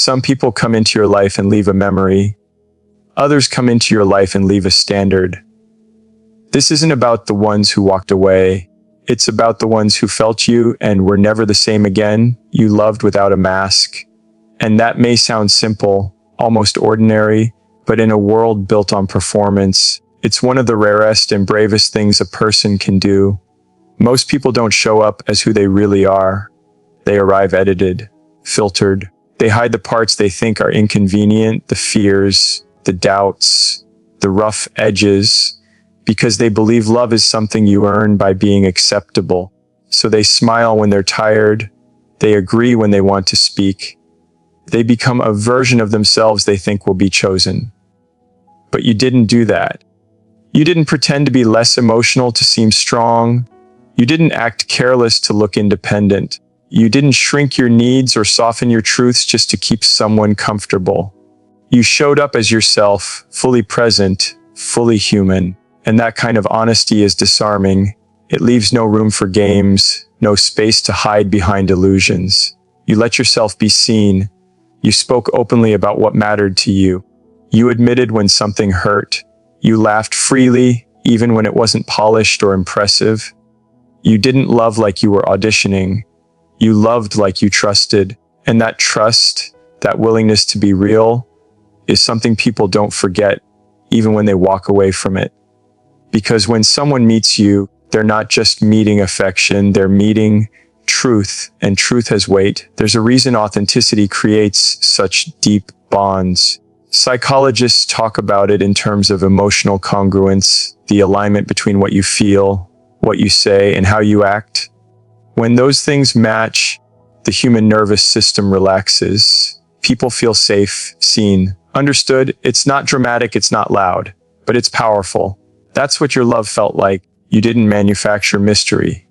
Some people come into your life and leave a memory. Others come into your life and leave a standard. This isn't about the ones who walked away. It's about the ones who felt you and were never the same again. You loved without a mask. And that may sound simple, almost ordinary, but in a world built on performance, it's one of the rarest and bravest things a person can do. Most people don't show up as who they really are. They arrive edited, filtered. They hide the parts they think are inconvenient, the fears, the doubts, the rough edges, because they believe love is something you earn by being acceptable. So they smile when they're tired. They agree when they want to speak. They become a version of themselves they think will be chosen. But you didn't do that. You didn't pretend to be less emotional to seem strong. You didn't act careless to look independent. You didn't shrink your needs or soften your truths just to keep someone comfortable. You showed up as yourself, fully present, fully human. And that kind of honesty is disarming. It leaves no room for games, no space to hide behind illusions. You let yourself be seen. You spoke openly about what mattered to you. You admitted when something hurt. You laughed freely, even when it wasn't polished or impressive. You didn't love like you were auditioning. You loved like you trusted. And that trust, that willingness to be real, is something people don't forget, even when they walk away from it. Because when someone meets you, they're not just meeting affection, they're meeting truth, and truth has weight. There's a reason authenticity creates such deep bonds. Psychologists talk about it in terms of emotional congruence, the alignment between what you feel, what you say, and how you act. When those things match, the human nervous system relaxes. People feel safe, seen, understood. It's not dramatic, it's not loud, but it's powerful. That's what your love felt like. You didn't manufacture mystery.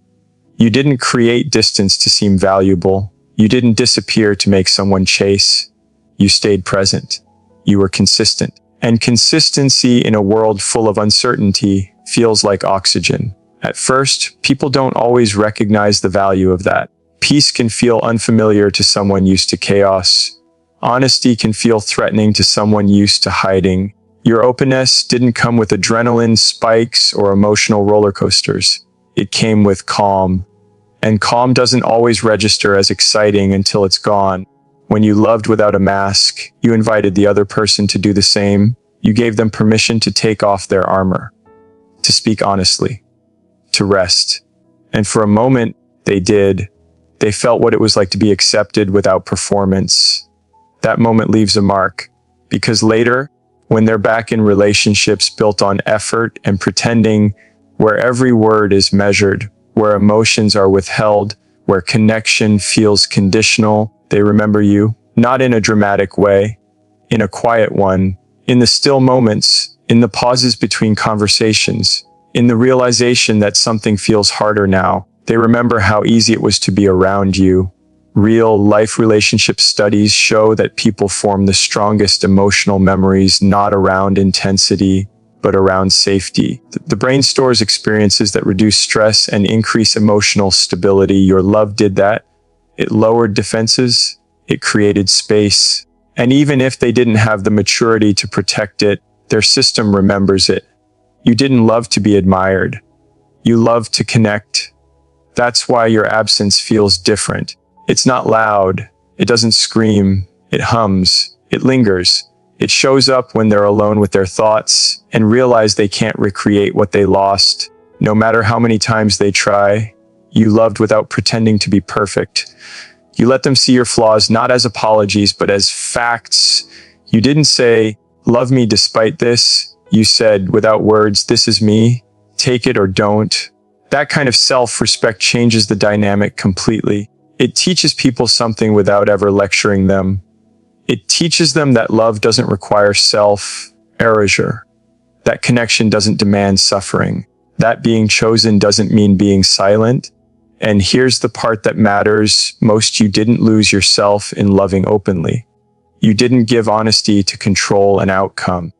You didn't create distance to seem valuable. You didn't disappear to make someone chase. You stayed present. You were consistent. And consistency in a world full of uncertainty feels like oxygen. At first, people don't always recognize the value of that. Peace can feel unfamiliar to someone used to chaos. Honesty can feel threatening to someone used to hiding. Your openness didn't come with adrenaline spikes or emotional roller coasters. It came with calm. And calm doesn't always register as exciting until it's gone. When you loved without a mask, you invited the other person to do the same. You gave them permission to take off their armor, to speak honestly, to rest. And for a moment, they did. They felt what it was like to be accepted without performance. That moment leaves a mark, because later, when they're back in relationships built on effort and pretending, where every word is measured, where emotions are withheld, where connection feels conditional, they remember you, not in a dramatic way, in a quiet one, in the still moments, in the pauses between conversations, in the realization that something feels harder now. They remember how easy it was to be around you. Real-life relationship studies show that people form the strongest emotional memories not around intensity, but around safety. The brain stores experiences that reduce stress and increase emotional stability. Your love did that. It lowered defenses. It created space. And even if they didn't have the maturity to protect it, their system remembers it. You didn't love to be admired. You loved to connect. That's why your absence feels different. It's not loud. It doesn't scream. It hums. It lingers. It shows up when they're alone with their thoughts and realize they can't recreate what they lost. No matter how many times they try, you loved without pretending to be perfect. You let them see your flaws not as apologies, but as facts. You didn't say, "Love me despite this." You said, without words, "This is me. Take it or don't." That kind of self-respect changes the dynamic completely. It teaches people something without ever lecturing them. It teaches them that love doesn't require self-erasure. That connection doesn't demand suffering. That being chosen doesn't mean being silent. And here's the part that matters most: you didn't lose yourself in loving openly. You didn't give honesty to control an outcome.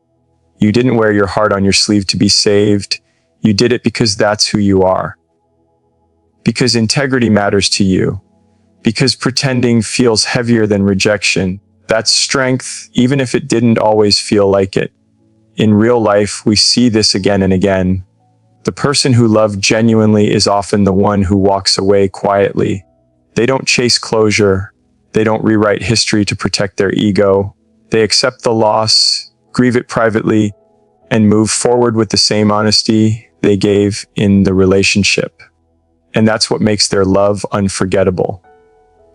You didn't wear your heart on your sleeve to be saved. You did it because that's who you are. Because integrity matters to you. Because pretending feels heavier than rejection. That's strength, even if it didn't always feel like it. In real life, we see this again and again. The person who loved genuinely is often the one who walks away quietly. They don't chase closure. They don't rewrite history to protect their ego. They accept the loss, grieve it privately, and move forward with the same honesty they gave in the relationship. And that's what makes their love unforgettable.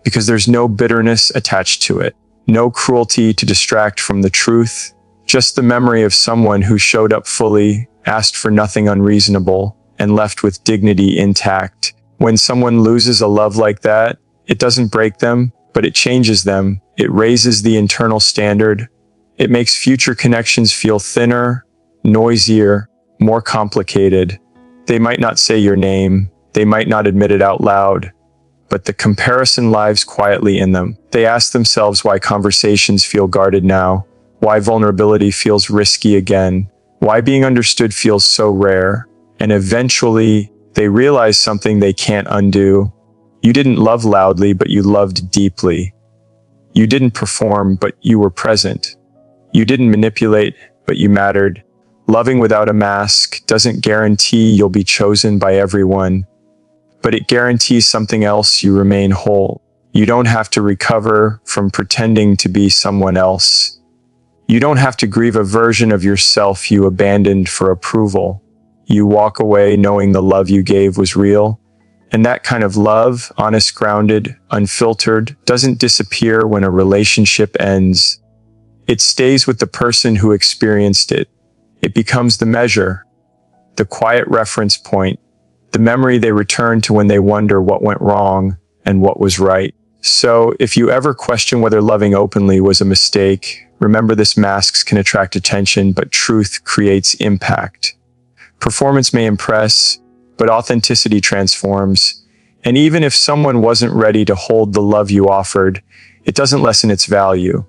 Because there's no bitterness attached to it, no cruelty to distract from the truth, just the memory of someone who showed up fully, asked for nothing unreasonable, and left with dignity intact. When someone loses a love like that, it doesn't break them, but it changes them. It raises the internal standard. It makes future connections feel thinner, noisier, more complicated. They might not say your name. They might not admit it out loud, but the comparison lives quietly in them. They ask themselves why conversations feel guarded now, why vulnerability feels risky again, why being understood feels so rare, and eventually they realize something they can't undo. You didn't love loudly, but you loved deeply. You didn't perform, but you were present. You didn't manipulate, but you mattered. Loving without a mask doesn't guarantee you'll be chosen by everyone, but it guarantees something else: you remain whole. You don't have to recover from pretending to be someone else. You don't have to grieve a version of yourself you abandoned for approval. You walk away knowing the love you gave was real. And that kind of love, honest, grounded, unfiltered, doesn't disappear when a relationship ends. It stays with the person who experienced it. It becomes the measure, the quiet reference point, the memory they return to when they wonder what went wrong and what was right. So, if you ever question whether loving openly was a mistake, remember this: masks can attract attention, but truth creates impact. Performance may impress, but authenticity transforms. And even if someone wasn't ready to hold the love you offered, it doesn't lessen its value.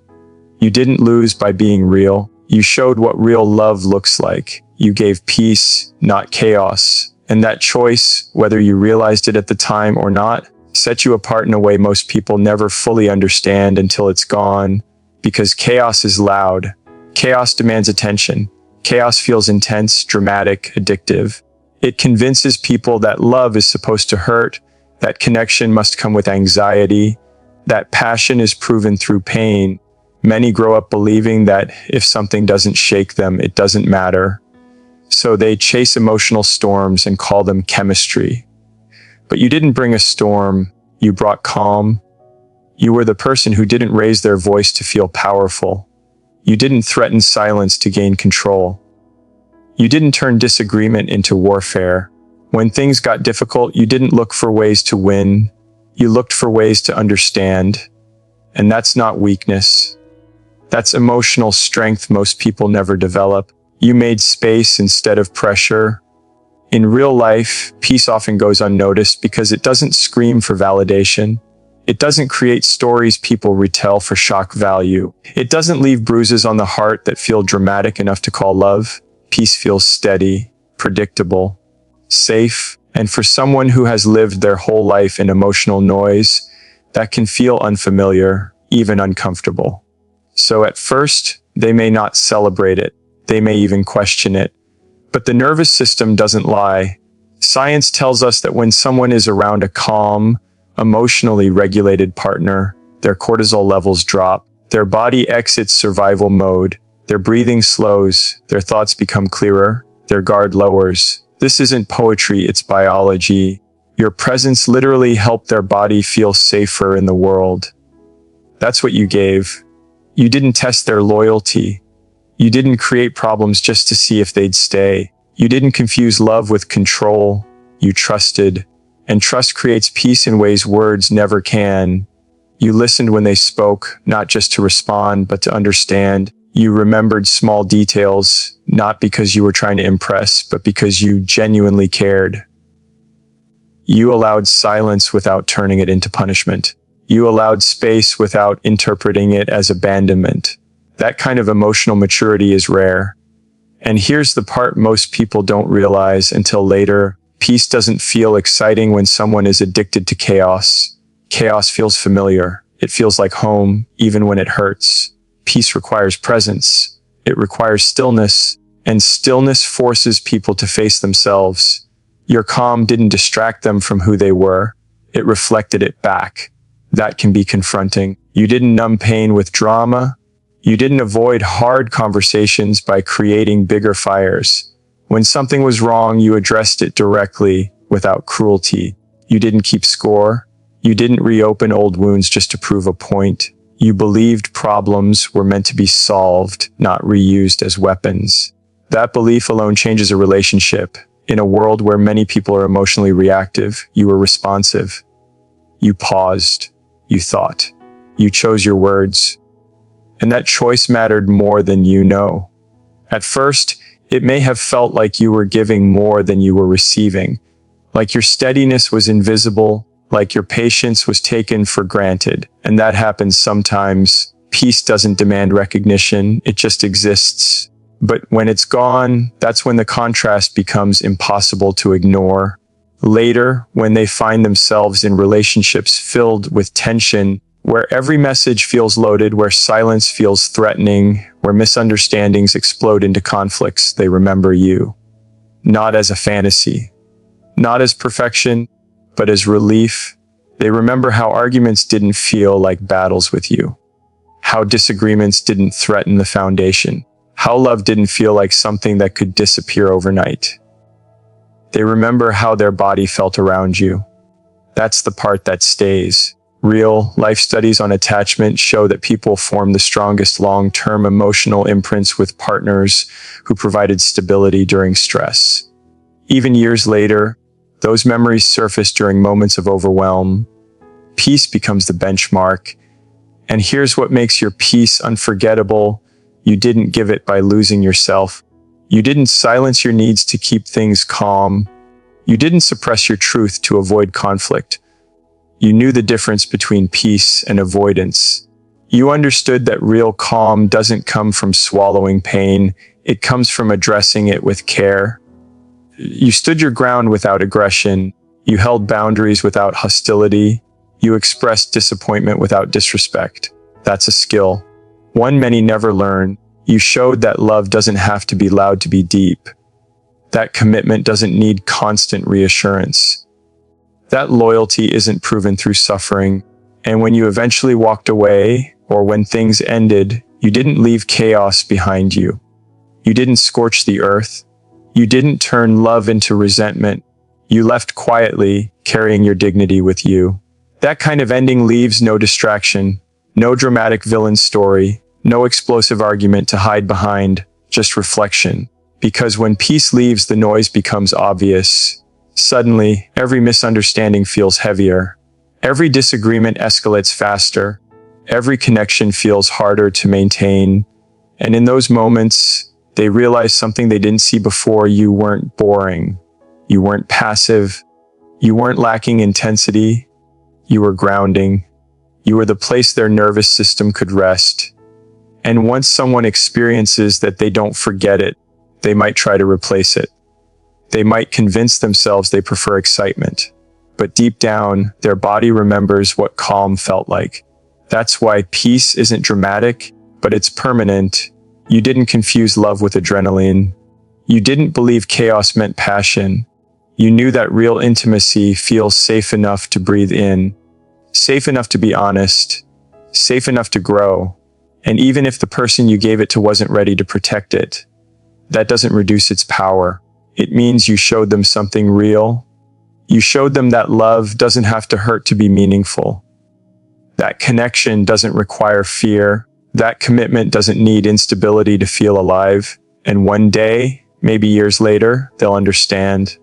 You didn't lose by being real. You showed what real love looks like. You gave peace, not chaos. And that choice, whether you realized it at the time or not, set you apart in a way most people never fully understand until it's gone. Because chaos is loud. Chaos demands attention. Chaos feels intense, dramatic, addictive. It convinces people that love is supposed to hurt, that connection must come with anxiety, that passion is proven through pain. Many grow up believing that if something doesn't shake them, it doesn't matter. So they chase emotional storms and call them chemistry. But you didn't bring a storm, you brought calm. You were the person who didn't raise their voice to feel powerful. You didn't threaten silence to gain control. You didn't turn disagreement into warfare. When things got difficult, you didn't look for ways to win. You looked for ways to understand. And that's not weakness. That's emotional strength most people never develop. You made space instead of pressure. In real life, peace often goes unnoticed because it doesn't scream for validation. It doesn't create stories people retell for shock value. It doesn't leave bruises on the heart that feel dramatic enough to call love. Peace feels steady, predictable, safe, and for someone who has lived their whole life in emotional noise, that can feel unfamiliar, even uncomfortable. So at first, they may not celebrate it. They may even question it. But the nervous system doesn't lie. Science tells us that when someone is around a calm, emotionally regulated partner, their cortisol levels drop, their body exits survival mode, their breathing slows, their thoughts become clearer, their guard lowers. This isn't poetry, it's biology. Your presence literally helped their body feel safer in the world. That's what you gave. You didn't test their loyalty. You didn't create problems just to see if they'd stay. You didn't confuse love with control. You trusted. And trust creates peace in ways words never can. You listened when they spoke, not just to respond, but to understand. You remembered small details, not because you were trying to impress, but because you genuinely cared. You allowed silence without turning it into punishment. You allowed space without interpreting it as abandonment. That kind of emotional maturity is rare. And here's the part most people don't realize until later. Peace doesn't feel exciting when someone is addicted to chaos. Chaos feels familiar. It feels like home, even when it hurts. Peace requires presence. It requires stillness, and stillness forces people to face themselves. Your calm didn't distract them from who they were. It reflected it back. That can be confronting. You didn't numb pain with drama. You didn't avoid hard conversations by creating bigger fires. When something was wrong, you addressed it directly, without cruelty. You didn't keep score. You didn't reopen old wounds just to prove a point. You believed problems were meant to be solved, not reused as weapons. That belief alone changes a relationship. In a world where many people are emotionally reactive, you were responsive. You paused. You thought. You chose your words. And that choice mattered more than you know. At first, it may have felt like you were giving more than you were receiving, like your steadiness was invisible, like your patience was taken for granted. And that happens sometimes. Peace doesn't demand recognition, it just exists. But when it's gone, that's when the contrast becomes impossible to ignore. Later, when they find themselves in relationships filled with tension, where every message feels loaded, where silence feels threatening, where misunderstandings explode into conflicts, they remember you. Not as a fantasy, not as perfection, but as relief. They remember how arguments didn't feel like battles with you, how disagreements didn't threaten the foundation, how love didn't feel like something that could disappear overnight. They remember how their body felt around you. That's the part that stays. Real life studies on attachment show that people form the strongest long-term emotional imprints with partners who provided stability during stress. Even years later, those memories surface during moments of overwhelm. Peace becomes the benchmark. And here's what makes your peace unforgettable. You didn't give it by losing yourself. You didn't silence your needs to keep things calm. You didn't suppress your truth to avoid conflict. You knew the difference between peace and avoidance. You understood that real calm doesn't come from swallowing pain. It comes from addressing it with care. You stood your ground without aggression. You held boundaries without hostility. You expressed disappointment without disrespect. That's a skill, one many never learn. You showed that love doesn't have to be loud to be deep. That commitment doesn't need constant reassurance. That loyalty isn't proven through suffering. And when you eventually walked away, or when things ended, you didn't leave chaos behind you. You didn't scorch the earth. You didn't turn love into resentment. You left quietly, carrying your dignity with you. That kind of ending leaves no distraction, no dramatic villain story, no explosive argument to hide behind, just reflection. Because when peace leaves, the noise becomes obvious. Suddenly, every misunderstanding feels heavier. Every disagreement escalates faster. Every connection feels harder to maintain. And in those moments, they realize something they didn't see before. You weren't boring. You weren't passive. You weren't lacking intensity. You were grounding. You were the place their nervous system could rest. And once someone experiences that, they don't forget it. They might try to replace it. They might convince themselves they prefer excitement. But deep down, their body remembers what calm felt like. That's why peace isn't dramatic, but it's permanent. You didn't confuse love with adrenaline. You didn't believe chaos meant passion. You knew that real intimacy feels safe enough to breathe in, safe enough to be honest, safe enough to grow. And even if the person you gave it to wasn't ready to protect it, that doesn't reduce its power. It means you showed them something real. You showed them that love doesn't have to hurt to be meaningful. That connection doesn't require fear. That commitment doesn't need instability to feel alive. And one day, maybe years later, they'll understand.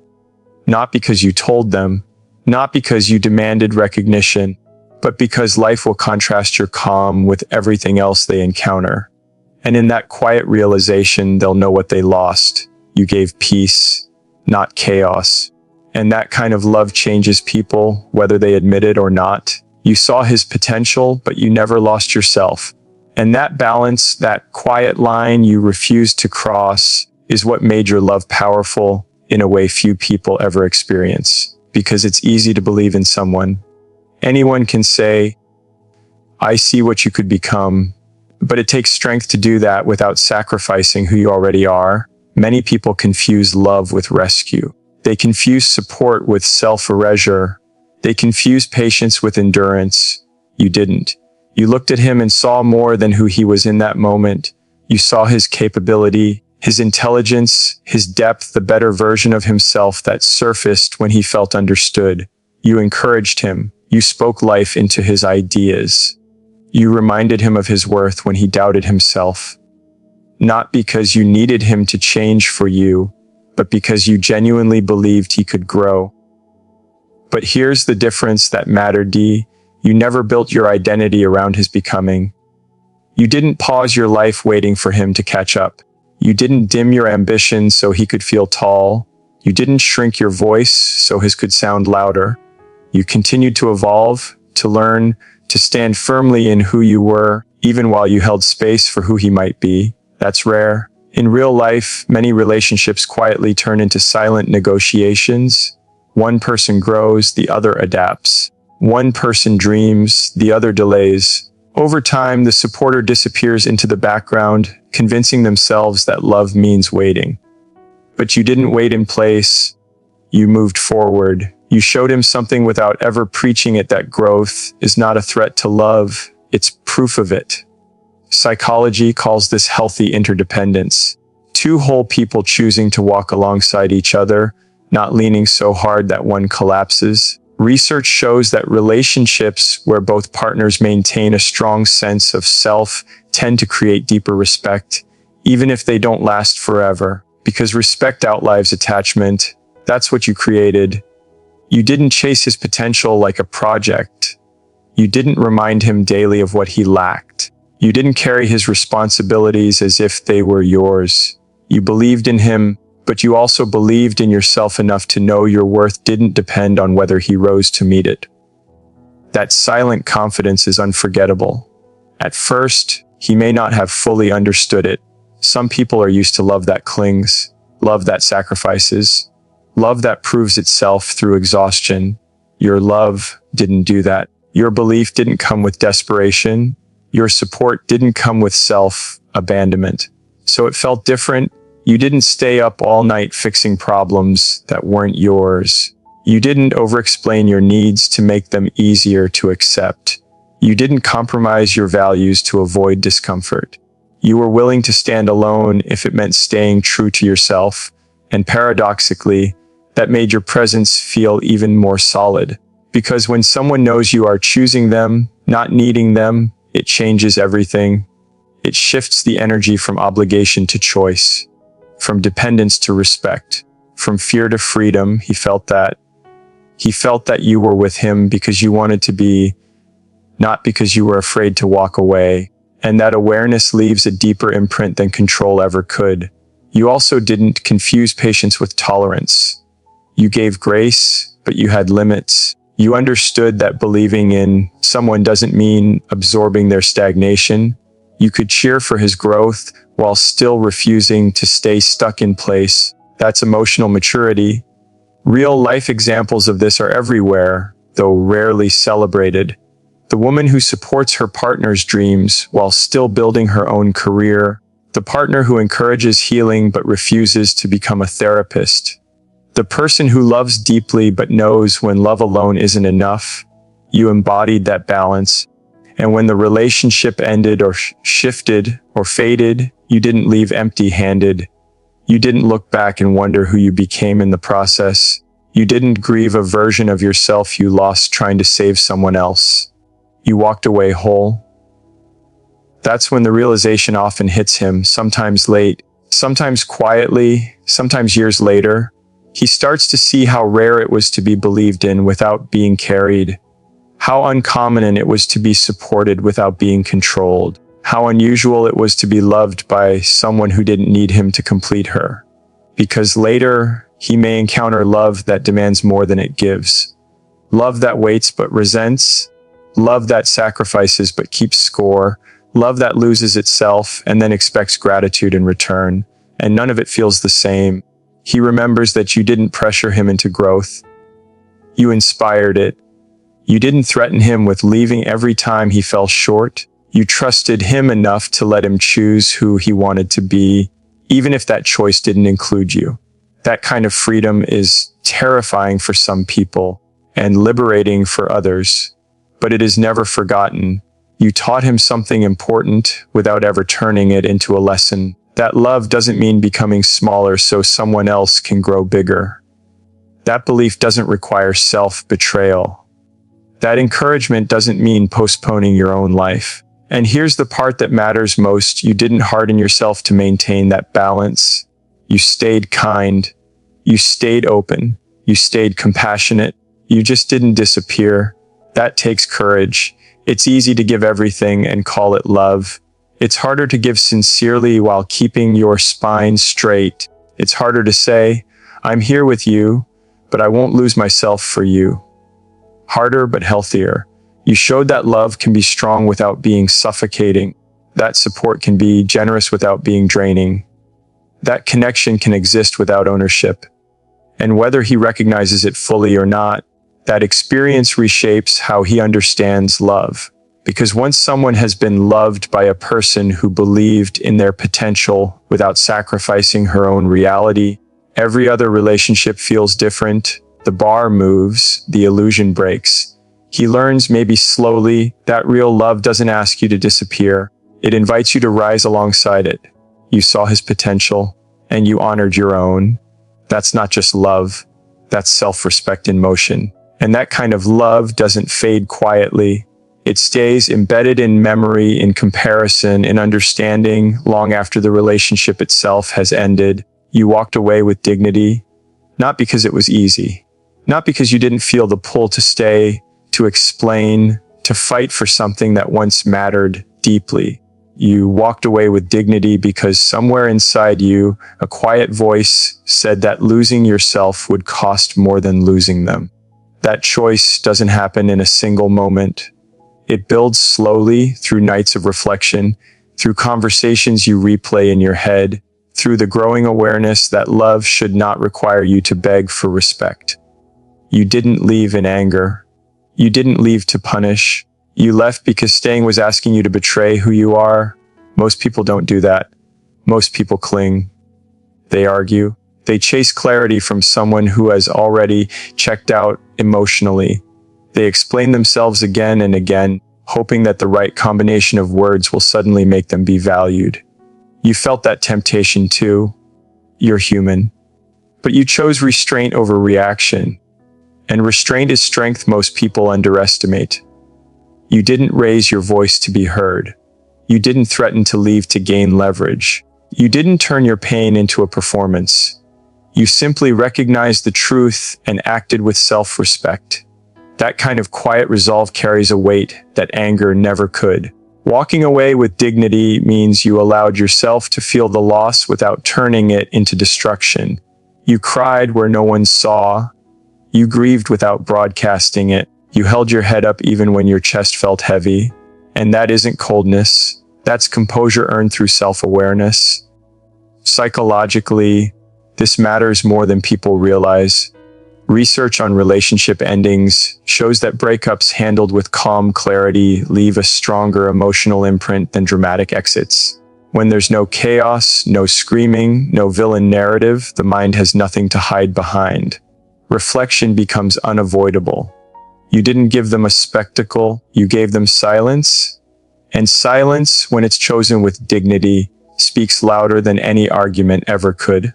Not because you told them, not because you demanded recognition, but because life will contrast your calm with everything else they encounter. And in that quiet realization, they'll know what they lost. You gave peace, not chaos. And that kind of love changes people, whether they admit it or not. You saw his potential, but you never lost yourself. And that balance, that quiet line you refused to cross, is what made your love powerful in a way few people ever experience. Because it's easy to believe in someone. Anyone can say, I see what you could become. But it takes strength to do that without sacrificing who you already are. Many people confuse love with rescue. They confuse support with self-erasure. They confuse patience with endurance. You didn't. You looked at him and saw more than who he was in that moment. You saw his capability, his intelligence, his depth, the better version of himself that surfaced when he felt understood. You encouraged him. You spoke life into his ideas. You reminded him of his worth when he doubted himself. Not because you needed him to change for you, but because you genuinely believed he could grow. But here's the difference that mattered, D. You never built your identity around his becoming. You didn't pause your life waiting for him to catch up. You didn't dim your ambition so he could feel tall. You didn't shrink your voice so his could sound louder. You continued to evolve, to learn, to stand firmly in who you were, even while you held space for who he might be. That's rare. In real life, many relationships quietly turn into silent negotiations. One person grows, the other adapts. One person dreams, the other delays. Over time, the supporter disappears into the background, convincing themselves that love means waiting. But you didn't wait in place. You moved forward. You showed him something without ever preaching it, that growth is not a threat to love, it's proof of it. Psychology calls this healthy interdependence. Two whole people choosing to walk alongside each other, not leaning so hard that one collapses. Research shows that relationships where both partners maintain a strong sense of self tend to create deeper respect, even if they don't last forever, because respect outlives attachment. That's what you created. You didn't chase his potential like a project. You didn't remind him daily of what he lacked. You didn't carry his responsibilities as if they were yours. You believed in him, but you also believed in yourself enough to know your worth didn't depend on whether he rose to meet it. That silent confidence is unforgettable. At first, he may not have fully understood it. Some people are used to love that clings, love that sacrifices, love that proves itself through exhaustion. Your love didn't do that. Your belief didn't come with desperation. Your support didn't come with self-abandonment. So it felt different. You didn't stay up all night fixing problems that weren't yours. You didn't over-explain your needs to make them easier to accept. You didn't compromise your values to avoid discomfort. You were willing to stand alone if it meant staying true to yourself, and paradoxically, that made your presence feel even more solid. Because when someone knows you are choosing them, not needing them, it changes everything. It shifts the energy from obligation to choice, from dependence to respect, from fear to freedom. He felt that. He felt that you were with him because you wanted to be, not because you were afraid to walk away. And that awareness leaves a deeper imprint than control ever could. You also didn't confuse patience with tolerance. You gave grace, but you had limits. You understood that believing in someone doesn't mean absorbing their stagnation. You could cheer for his growth while still refusing to stay stuck in place. That's emotional maturity. Real life examples of this are everywhere, though rarely celebrated. The woman who supports her partner's dreams while still building her own career. The partner who encourages healing but refuses to become a therapist. The person who loves deeply but knows when love alone isn't enough. You embodied that balance. And when the relationship ended or shifted or faded, you didn't leave empty-handed. You didn't look back and wonder who you became in the process. You didn't grieve a version of yourself you lost trying to save someone else. You walked away whole. That's when the realization often hits him, sometimes late, sometimes quietly, sometimes years later. He starts to see how rare it was to be believed in without being carried. How uncommon it was to be supported without being controlled. How unusual it was to be loved by someone who didn't need him to complete her. Because later, he may encounter love that demands more than it gives. Love that waits but resents. Love that sacrifices but keeps score. Love that loses itself and then expects gratitude in return. And none of it feels the same. He remembers that you didn't pressure him into growth. You inspired it. You didn't threaten him with leaving every time he fell short. You trusted him enough to let him choose who he wanted to be, even if that choice didn't include you. That kind of freedom is terrifying for some people and liberating for others, but it is never forgotten. You taught him something important without ever turning it into a lesson. That love doesn't mean becoming smaller so someone else can grow bigger. That belief doesn't require self-betrayal. That encouragement doesn't mean postponing your own life. And here's the part that matters most. You didn't harden yourself to maintain that balance. You stayed kind. You stayed open. You stayed compassionate. You just didn't disappear. That takes courage. It's easy to give everything and call it love. It's harder to give sincerely while keeping your spine straight. It's harder to say, I'm here with you, but I won't lose myself for you. Harder but healthier. You showed that love can be strong without being suffocating. That support can be generous without being draining. That connection can exist without ownership. And whether he recognizes it fully or not, that experience reshapes how he understands love. Because once someone has been loved by a person who believed in their potential without sacrificing her own reality, every other relationship feels different. The bar moves, the illusion breaks. He learns, maybe slowly, that real love doesn't ask you to disappear. It invites you to rise alongside it. You saw his potential, and you honored your own. That's not just love, that's self-respect in motion. And that kind of love doesn't fade quietly. It stays embedded in memory, in comparison, in understanding, long after the relationship itself has ended. You walked away with dignity, not because it was easy, not because you didn't feel the pull to stay, to explain, to fight for something that once mattered deeply. You walked away with dignity because somewhere inside you, a quiet voice said that losing yourself would cost more than losing them. That choice doesn't happen in a single moment. It builds slowly through nights of reflection, through conversations you replay in your head, through the growing awareness that love should not require you to beg for respect. You didn't leave in anger. You didn't leave to punish. You left because staying was asking you to betray who you are. Most people don't do that. Most people cling. They argue. They chase clarity from someone who has already checked out emotionally. They explain themselves again and again, hoping that the right combination of words will suddenly make them be valued. You felt that temptation too. You're human. But you chose restraint over reaction. And restraint is strength most people underestimate. You didn't raise your voice to be heard. You didn't threaten to leave to gain leverage. You didn't turn your pain into a performance. You simply recognized the truth and acted with self-respect. That kind of quiet resolve carries a weight that anger never could. Walking away with dignity means you allowed yourself to feel the loss without turning it into destruction. You cried where no one saw. You grieved without broadcasting it. You held your head up even when your chest felt heavy. And that isn't coldness. That's composure earned through self-awareness. Psychologically, this matters more than people realize. Research on relationship endings shows that breakups handled with calm clarity leave a stronger emotional imprint than dramatic exits. When there's no chaos, no screaming, no villain narrative, the mind has nothing to hide behind. Reflection becomes unavoidable. You didn't give them a spectacle, you gave them silence. And silence, when it's chosen with dignity, speaks louder than any argument ever could.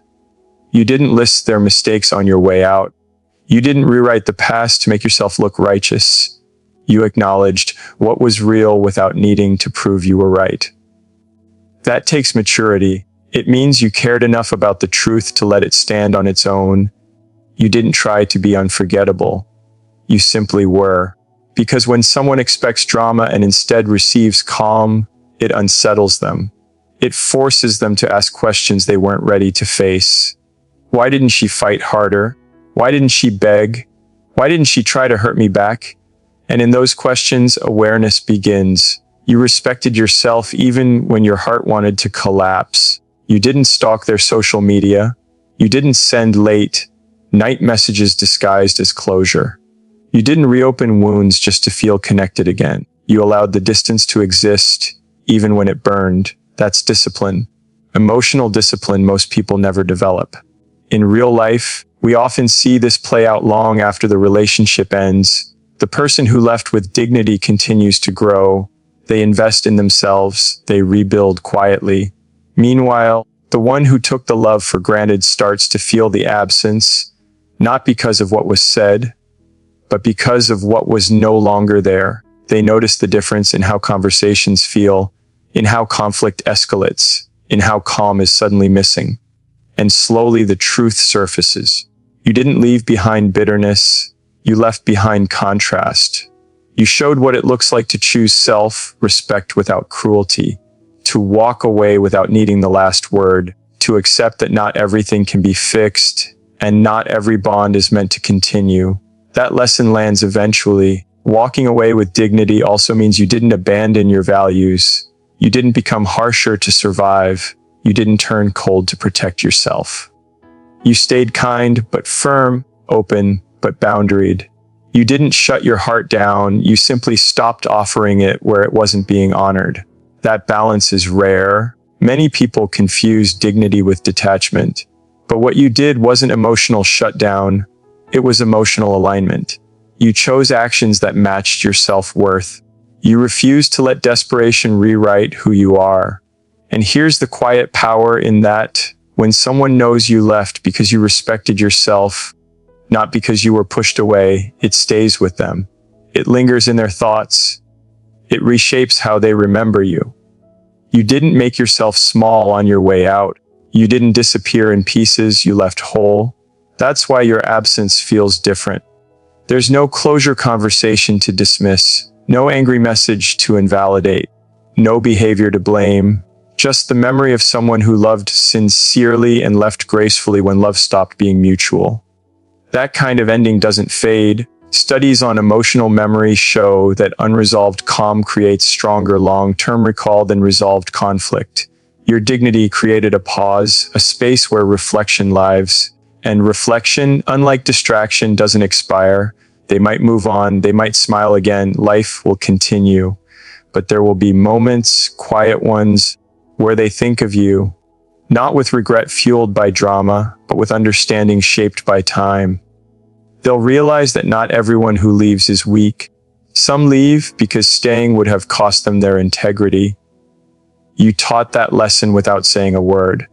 You didn't list their mistakes on your way out. You didn't rewrite the past to make yourself look righteous. You acknowledged what was real without needing to prove you were right. That takes maturity. It means you cared enough about the truth to let it stand on its own. You didn't try to be unforgettable. You simply were. Because when someone expects drama and instead receives calm, it unsettles them. It forces them to ask questions they weren't ready to face. Why didn't she fight harder? Why didn't she beg? Why didn't she try to hurt me back? And in those questions, awareness begins. You respected yourself even when your heart wanted to collapse. You didn't stalk their social media. You didn't send late night messages disguised as closure. You didn't reopen wounds just to feel connected again. You allowed the distance to exist, even when it burned. That's discipline. Emotional discipline most people never develop. In real life, we often see this play out long after the relationship ends. The person who left with dignity continues to grow. They invest in themselves. They rebuild quietly. Meanwhile, the one who took the love for granted starts to feel the absence, not because of what was said, but because of what was no longer there. They notice the difference in how conversations feel, in how conflict escalates, in how calm is suddenly missing. And slowly the truth surfaces. You didn't leave behind bitterness. You left behind contrast. You showed what it looks like to choose self-respect without cruelty, to walk away without needing the last word, to accept that not everything can be fixed, and not every bond is meant to continue. That lesson lands eventually. Walking away with dignity also means you didn't abandon your values. You didn't become harsher to survive. You didn't turn cold to protect yourself. You stayed kind but firm, open but boundaried. You didn't shut your heart down. You simply stopped offering it where it wasn't being honored. That balance is rare. Many people confuse dignity with detachment. But what you did wasn't emotional shutdown. It was emotional alignment. You chose actions that matched your self-worth. You refused to let desperation rewrite who you are. And here's the quiet power in that: when someone knows you left because you respected yourself, not because you were pushed away, it stays with them. It lingers in their thoughts. It reshapes how they remember you. You didn't make yourself small on your way out. You didn't disappear in pieces. You left whole. That's why your absence feels different. There's no closure conversation to dismiss, no angry message to invalidate, no behavior to blame, just the memory of someone who loved sincerely and left gracefully when love stopped being mutual. That kind of ending doesn't fade. Studies on emotional memory show that unresolved calm creates stronger long-term recall than resolved conflict. Your dignity created a pause, a space where reflection lives. And reflection, unlike distraction, doesn't expire. They might move on, they might smile again, life will continue. But there will be moments, quiet ones, where they think of you, not with regret fueled by drama, but with understanding shaped by time. They'll realize that not everyone who leaves is weak. Some leave because staying would have cost them their integrity. You taught that lesson without saying a word.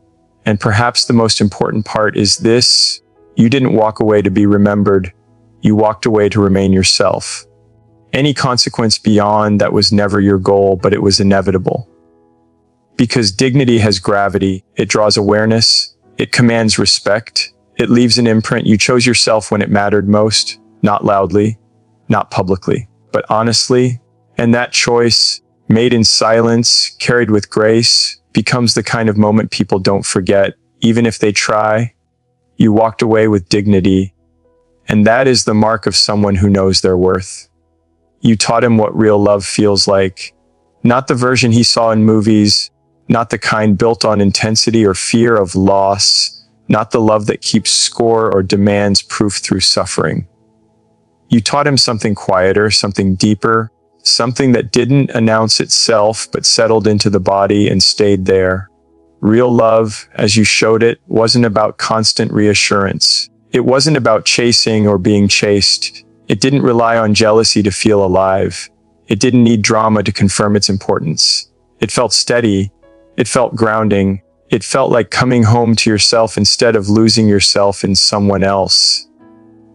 And perhaps the most important part is this: you didn't walk away to be remembered. You walked away to remain yourself. Any consequence beyond that was never your goal, but it was inevitable. Because dignity has gravity, it draws awareness, it commands respect, it leaves an imprint. You chose yourself when it mattered most, not loudly, not publicly, but honestly. And that choice, made in silence, carried with grace, becomes the kind of moment people don't forget, even if they try. You walked away with dignity, and that is the mark of someone who knows their worth. You taught him what real love feels like, not the version he saw in movies, not the kind built on intensity or fear of loss, not the love that keeps score or demands proof through suffering. You taught him something quieter, something deeper, something that didn't announce itself but settled into the body and stayed there. Real love, as you showed it, wasn't about constant reassurance. It wasn't about chasing or being chased. It didn't rely on jealousy to feel alive. It didn't need drama to confirm its importance. It felt steady. It felt grounding. It felt like coming home to yourself instead of losing yourself in someone else.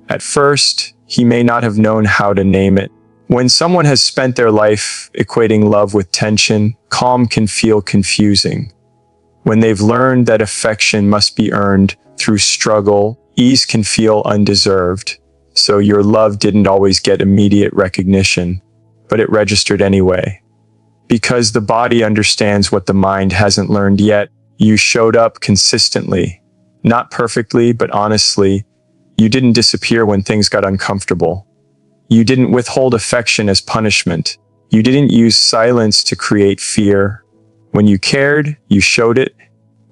At first, he may not have known how to name it. When someone has spent their life equating love with tension, calm can feel confusing. When they've learned that affection must be earned through struggle, ease can feel undeserved. So your love didn't always get immediate recognition, but it registered anyway. Because the body understands what the mind hasn't learned yet, you showed up consistently. Not perfectly, but honestly. You didn't disappear when things got uncomfortable. You didn't withhold affection as punishment. You didn't use silence to create fear. When you cared, you showed it.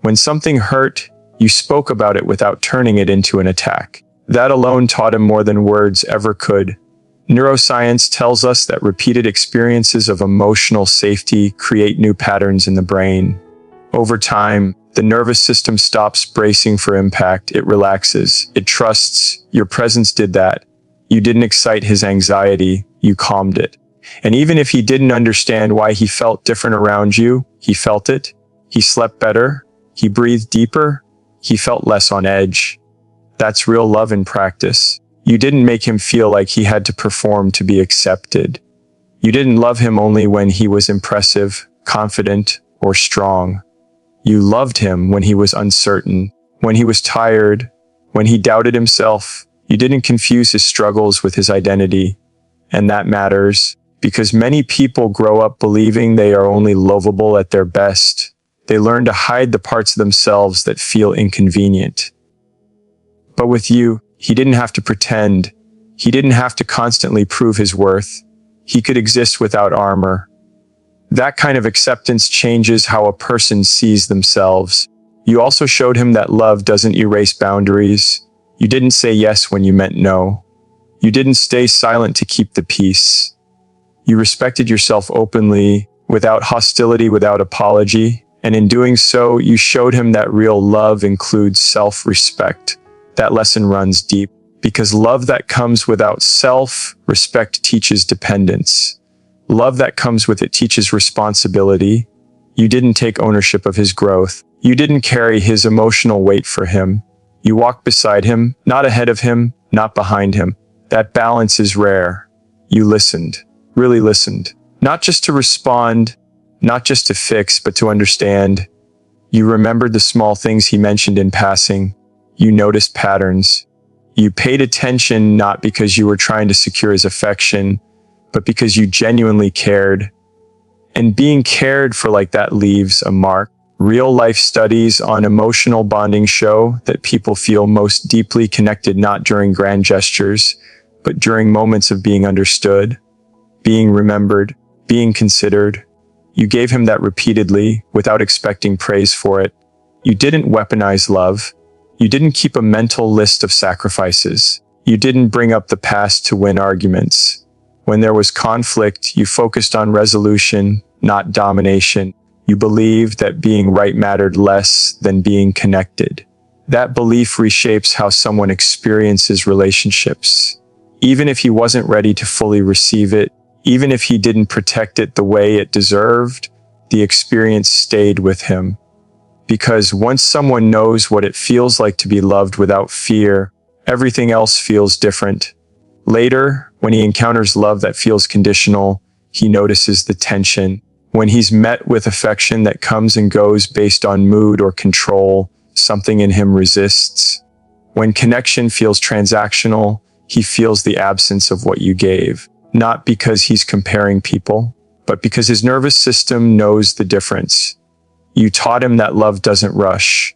When something hurt, you spoke about it without turning it into an attack. That alone taught him more than words ever could. Neuroscience tells us that repeated experiences of emotional safety create new patterns in the brain. Over time, the nervous system stops bracing for impact. It relaxes. It trusts your presence did that. You didn't excite his anxiety. You calmed it. And even if he didn't understand why he felt different around you, he felt it. He slept better. He breathed deeper. He felt less on edge. That's real love in practice. You didn't make him feel like he had to perform to be accepted. You didn't love him only when he was impressive, confident, or strong. You loved him when he was uncertain, when he was tired, when he doubted himself. You didn't confuse his struggles with his identity. And that matters, because many people grow up believing they are only lovable at their best. They learn to hide the parts of themselves that feel inconvenient. But with you, he didn't have to pretend. He didn't have to constantly prove his worth. He could exist without armor. That kind of acceptance changes how a person sees themselves. You also showed him that love doesn't erase boundaries. You didn't say yes when you meant no. You didn't stay silent to keep the peace. You respected yourself openly, without hostility, without apology. And in doing so, you showed him that real love includes self-respect. That lesson runs deep, because love that comes without self-respect teaches dependence. Love that comes with it teaches responsibility. You didn't take ownership of his growth. You didn't carry his emotional weight for him. You walked beside him, not ahead of him, not behind him. That balance is rare. You listened, really listened. Not just to respond, not just to fix, but to understand. You remembered the small things he mentioned in passing. You noticed patterns. You paid attention not because you were trying to secure his affection, but because you genuinely cared. And being cared for like that leaves a mark. Real-life studies on emotional bonding show that people feel most deeply connected not during grand gestures, but during moments of being understood, being remembered, being considered. You gave him that repeatedly, without expecting praise for it. You didn't weaponize love. You didn't keep a mental list of sacrifices. You didn't bring up the past to win arguments. When there was conflict, you focused on resolution, not domination. You believed that being right mattered less than being connected. That belief reshapes how someone experiences relationships. Even if he wasn't ready to fully receive it, even if he didn't protect it the way it deserved, the experience stayed with him. Because once someone knows what it feels like to be loved without fear, everything else feels different. Later, when he encounters love that feels conditional, he notices the tension. When he's met with affection that comes and goes based on mood or control, something in him resists. When connection feels transactional, he feels the absence of what you gave. Not because he's comparing people, but because his nervous system knows the difference. You taught him that love doesn't rush.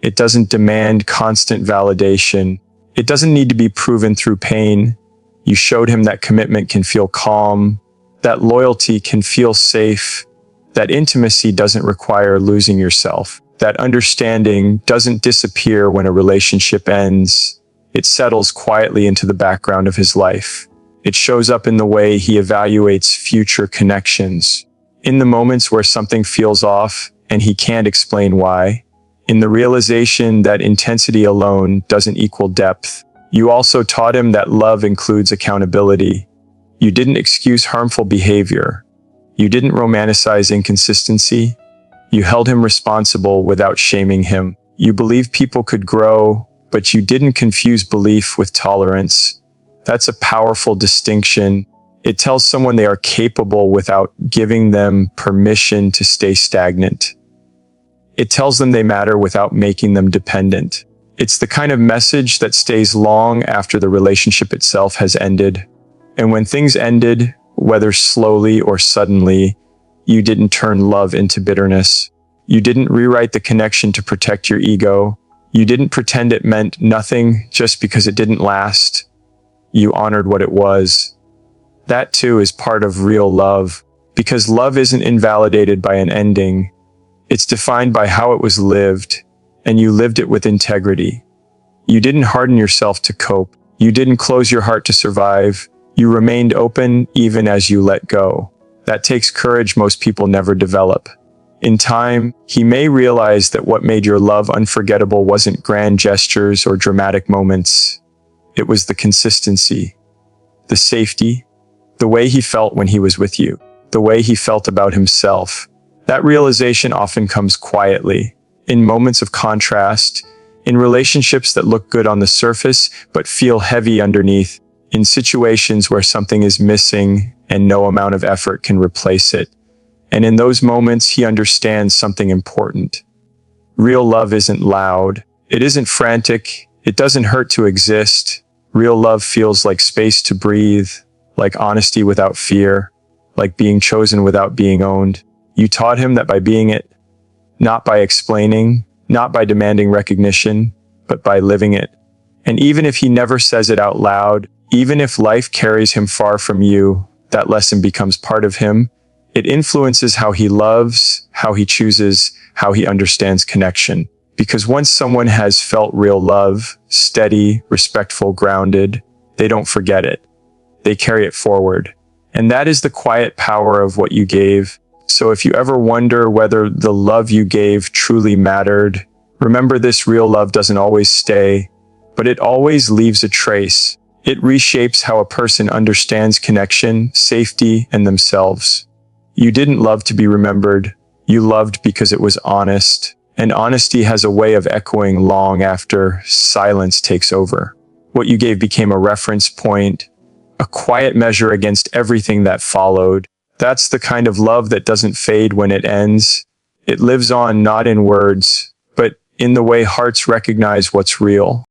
It doesn't demand constant validation. It doesn't need to be proven through pain. You showed him that commitment can feel calm, that loyalty can feel safe, that intimacy doesn't require losing yourself, that understanding doesn't disappear when a relationship ends. It settles quietly into the background of his life. It shows up in the way he evaluates future connections, in the moments where something feels off and he can't explain why, in the realization that intensity alone doesn't equal depth. You also taught him that love includes accountability. You didn't excuse harmful behavior. You didn't romanticize inconsistency. You held him responsible without shaming him. You believed people could grow, but you didn't confuse belief with tolerance. That's a powerful distinction. It tells someone they are capable without giving them permission to stay stagnant. It tells them they matter without making them dependent. It's the kind of message that stays long after the relationship itself has ended. And when things ended, whether slowly or suddenly, you didn't turn love into bitterness. You didn't rewrite the connection to protect your ego. You didn't pretend it meant nothing just because it didn't last. You honored what it was. That too is part of real love, because love isn't invalidated by an ending. It's defined by how it was lived, and you lived it with integrity. You didn't harden yourself to cope. You didn't close your heart to survive. You remained open even as you let go. That takes courage most people never develop. In time, he may realize that what made your love unforgettable wasn't grand gestures or dramatic moments. It was the consistency, the safety, the way he felt when he was with you, the way he felt about himself. That realization often comes quietly, in moments of contrast, in relationships that look good on the surface but feel heavy underneath, in situations where something is missing and no amount of effort can replace it. And in those moments, he understands something important. Real love isn't loud. It isn't frantic. It doesn't hurt to exist. Real love feels like space to breathe, like honesty without fear, like being chosen without being owned. You taught him that by being it, not by explaining, not by demanding recognition, but by living it. And even if he never says it out loud, even if life carries him far from you, that lesson becomes part of him. It influences how he loves, how he chooses, how he understands connection. Because once someone has felt real love, steady, respectful, grounded, they don't forget it. They carry it forward. And that is the quiet power of what you gave. So if you ever wonder whether the love you gave truly mattered, remember this: real love doesn't always stay, but it always leaves a trace. It reshapes how a person understands connection, safety, and themselves. You didn't love to be remembered. You loved because it was honest. And honesty has a way of echoing long after silence takes over. What you gave became a reference point, a quiet measure against everything that followed. That's the kind of love that doesn't fade when it ends. It lives on not in words, but in the way hearts recognize what's real.